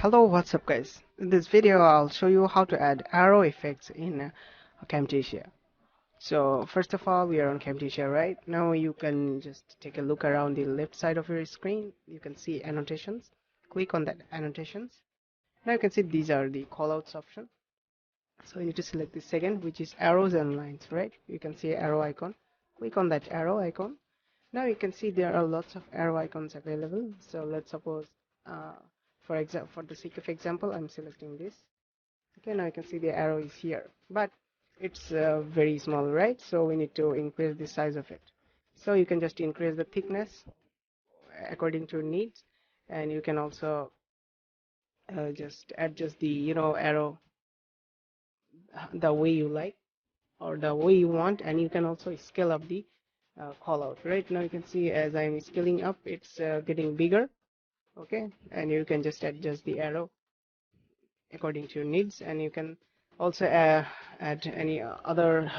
Hello, what's up guys? In this video I'll show you how to add arrow effects in Camtasia. So first of all, we are on Camtasia, right? Now you can just take a look around the left side of your screen. You can see annotations. Click on that annotations. Now you can see these are the callouts option. So you need to select the second, which is arrows and lines, right? You can see arrow icon. Click on that arrow icon. Now you can see there are lots of arrow icons available. So let's suppose uh, for the sake of example, I'm selecting this. Okay, now you can see the arrow is here, but it's very small, right? So we need to increase the size of it. So you can just increase the thickness according to your needs, and you can also just adjust the arrow the way you like or the way you want, and you can also scale up the call out. Right now you can see as I'm scaling up, it's getting bigger. Okay, and you can just adjust the arrow according to your needs, and you can also add any other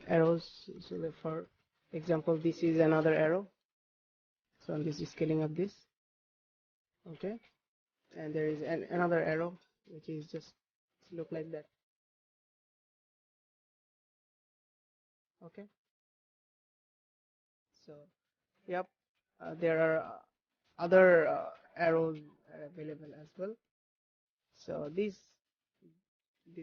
arrows. So for example, this is another arrow, so I'm just scaling up this. Okay, and there is another arrow which is just look like that. Okay, so yep, there are other arrows available as well. So these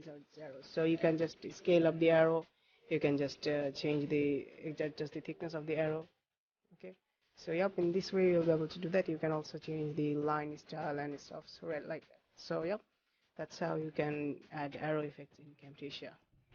are the arrows, so you can just scale up the arrow. You can just change the adjust the thickness of the arrow. Okay, so yep, in this way you'll be able to do that. You can also change the line style and stuff, so right, like that. So yep, that's how you can add arrow effects in Camtasia.